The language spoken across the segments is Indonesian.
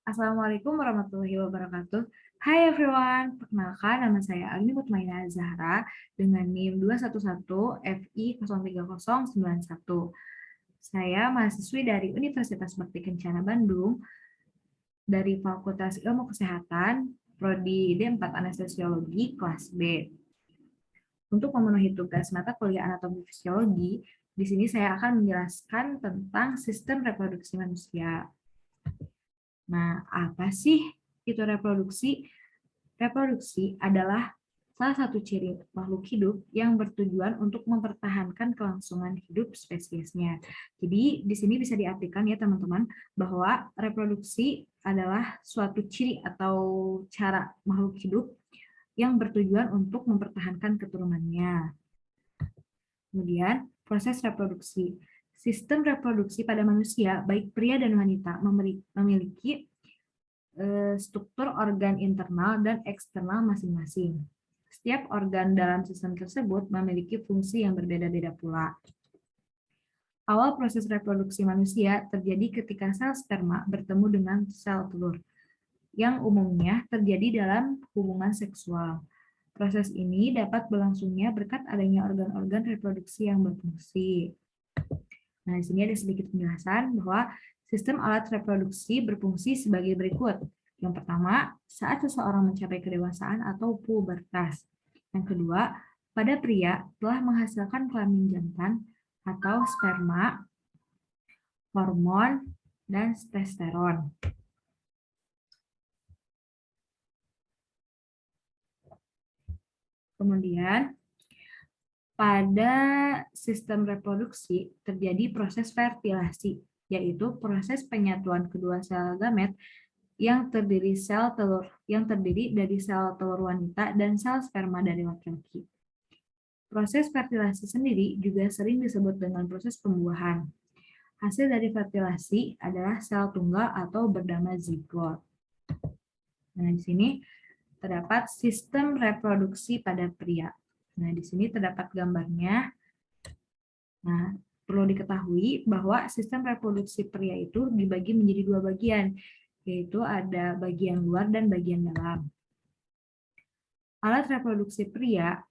Assalamualaikum warahmatullahi wabarakatuh. Hai everyone, perkenalkan nama saya Agni Mutmaina Zahra dengan NIM 211FI03091. Saya mahasiswi dari Universitas Bakti Kencana Bandung dari Fakultas Ilmu Kesehatan, Prodi D4 Anestesiologi kelas B. Untuk memenuhi tugas mata kuliah anatomi fisiologi, di sini saya akan menjelaskan tentang sistem reproduksi manusia. Nah, apa sih itu reproduksi? Reproduksi adalah salah satu ciri makhluk hidup yang bertujuan untuk mempertahankan kelangsungan hidup spesiesnya. Jadi, di sini bisa diartikan ya teman-teman, bahwa reproduksi adalah suatu ciri atau cara makhluk hidup yang bertujuan untuk mempertahankan keturunannya. Kemudian, proses reproduksi. Sistem reproduksi pada manusia, baik pria dan wanita, memiliki struktur organ internal dan eksternal masing-masing. Setiap organ dalam sistem tersebut memiliki fungsi yang berbeda-beda pula. Awal proses reproduksi manusia terjadi ketika sel sperma bertemu dengan sel telur, yang umumnya terjadi dalam hubungan seksual. Proses ini dapat berlangsungnya berkat adanya organ-organ reproduksi yang berfungsi. Nah, di sini ada sedikit penjelasan bahwa sistem alat reproduksi berfungsi sebagai berikut. Yang pertama, saat seseorang mencapai kedewasaan atau pubertas. Yang kedua, pada pria telah menghasilkan kelamin jantan atau sperma, hormon, dan testosteron. Kemudian, pada sistem reproduksi terjadi proses fertilasi, yaitu proses penyatuan kedua sel gamet yang terdiri dari sel telur wanita dan sel sperma dari laki-laki. Proses fertilasi sendiri juga sering disebut dengan proses pembuahan. Hasil dari fertilasi adalah sel tunggal atau bernama zigot. Nah, di sini terdapat sistem reproduksi pada pria. Nah, di sini terdapat gambarnya. Nah, perlu diketahui bahwa sistem reproduksi pria itu dibagi menjadi dua bagian, yaitu ada bagian luar dan bagian dalam. Alat reproduksi pria,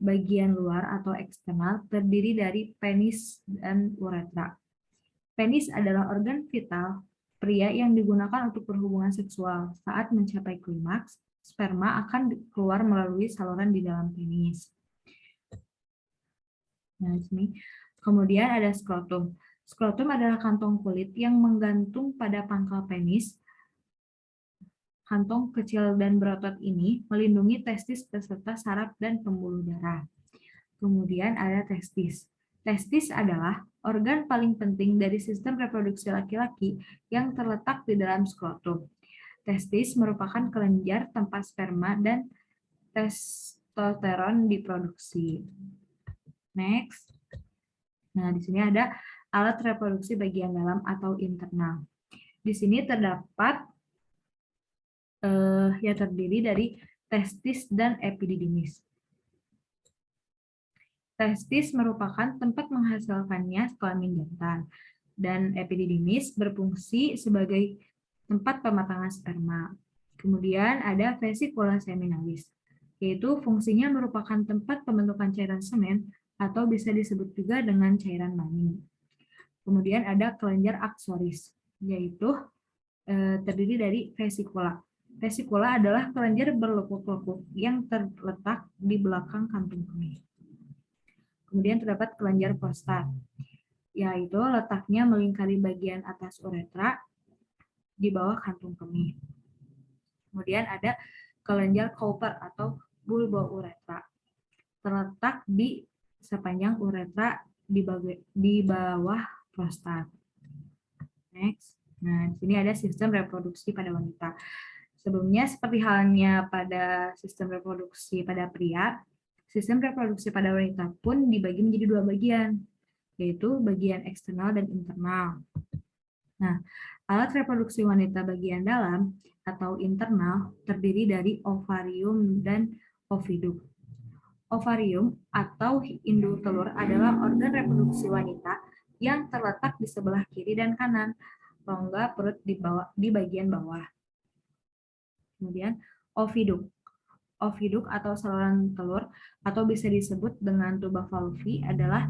bagian luar atau eksternal, terdiri dari penis dan uretra. Penis adalah organ vital pria yang digunakan untuk berhubungan seksual. Saat mencapai klimaks, sperma akan keluar melalui saluran di dalam penis. Nah, di sini. Kemudian ada skrotum. Skrotum adalah kantong kulit yang menggantung pada pangkal penis. Kantong kecil dan berotot ini melindungi testis beserta saraf dan pembuluh darah. Kemudian ada testis. Testis adalah organ paling penting dari sistem reproduksi laki-laki yang terletak di dalam skrotum. Testis merupakan kelenjar tempat sperma dan testosteron diproduksi. Next. Nah, di sini ada alat reproduksi bagian dalam atau internal. Di sini terdapat yang terdiri dari testis dan epididymis. Testis merupakan tempat menghasilkannya kelamin jantan, dan epididymis berfungsi sebagai tempat pematangan sperma. Kemudian ada vesicula seminalis, yaitu fungsinya merupakan tempat pembentukan cairan semen atau bisa disebut juga dengan cairan mani. Kemudian ada kelenjar aksoris, yaitu terdiri dari vesikula. Vesikula adalah kelenjar berlekuk-lekuk yang terletak di belakang kantung kemih. Kemudian terdapat kelenjar prostat, yaitu letaknya melingkari bagian atas uretra di bawah kantung kemih. Kemudian ada kelenjar Cowper atau bulbouretra, terletak di sepanjang uretra di bawah prostat. Next. Nah, di sini ada sistem reproduksi pada wanita. Sebelumnya, seperti halnya pada sistem reproduksi pada pria, sistem reproduksi pada wanita pun dibagi menjadi dua bagian, yaitu bagian eksternal dan internal. Nah, alat reproduksi wanita bagian dalam atau internal terdiri dari ovarium dan ovidum. Ovarium atau induk telur adalah organ reproduksi wanita yang terletak di sebelah kiri dan kanan. rongga perut di bagian bawah. Kemudian oviduk. Oviduk atau saluran telur atau bisa disebut dengan tuba fallopi adalah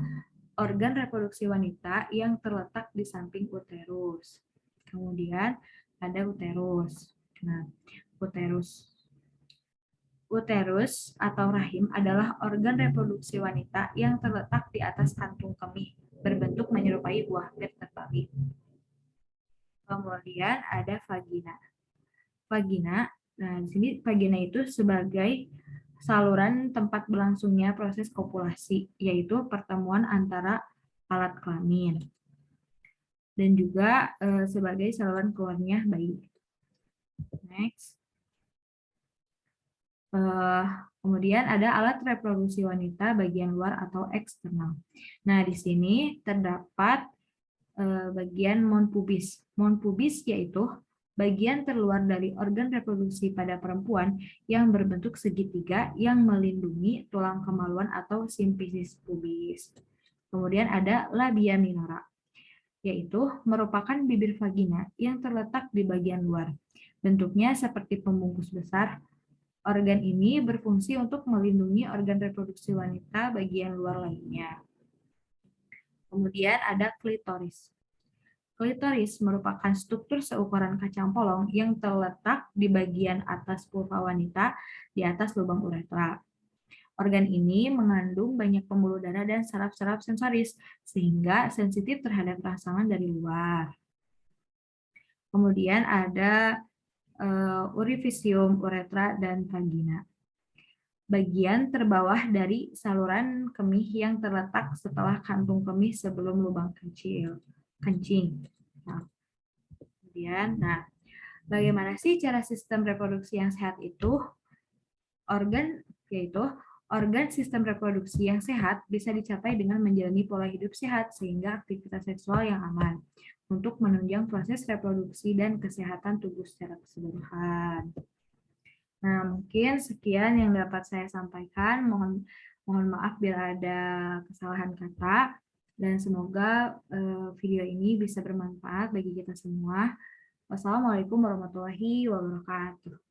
organ reproduksi wanita yang terletak di samping uterus. Kemudian ada uterus. Nah, uterus. Uterus atau rahim adalah organ reproduksi wanita yang terletak di atas kantung kemih, berbentuk menyerupai buah bir terbalik. Kemudian ada vagina. Vagina, nah di sini vagina itu sebagai saluran tempat berlangsungnya proses kopulasi, yaitu pertemuan antara alat kelamin. Dan juga sebagai saluran keluarnya bayi. Next. Kemudian ada alat reproduksi wanita bagian luar atau eksternal. Nah, di sini terdapat bagian mons pubis. Mons pubis yaitu bagian terluar dari organ reproduksi pada perempuan yang berbentuk segitiga yang melindungi tulang kemaluan atau simfisis pubis. Kemudian ada labia minora, yaitu merupakan bibir vagina yang terletak di bagian luar. Bentuknya seperti pembungkus besar. Organ ini berfungsi untuk melindungi organ reproduksi wanita bagian luar lainnya. Kemudian ada klitoris. Klitoris merupakan struktur seukuran kacang polong yang terletak di bagian atas vulva wanita di atas lubang uretra. Organ ini mengandung banyak pembuluh darah dan saraf-saraf sensoris sehingga sensitif terhadap rangsangan dari luar. Kemudian ada urifisium, uretra, dan vagina. Bagian terbawah dari saluran kemih yang terletak setelah kantung kemih sebelum lubang kencing. Nah, kemudian, bagaimana sih cara sistem reproduksi yang sehat itu? Yaitu organ sistem reproduksi yang sehat bisa dicapai dengan menjalani pola hidup sehat sehingga aktivitas seksual yang aman untuk menunjang proses reproduksi dan kesehatan tubuh secara keseluruhan. Nah, mungkin sekian yang dapat saya sampaikan. Mohon maaf bila ada kesalahan kata dan semoga video ini bisa bermanfaat bagi kita semua. Wassalamualaikum warahmatullahi wabarakatuh.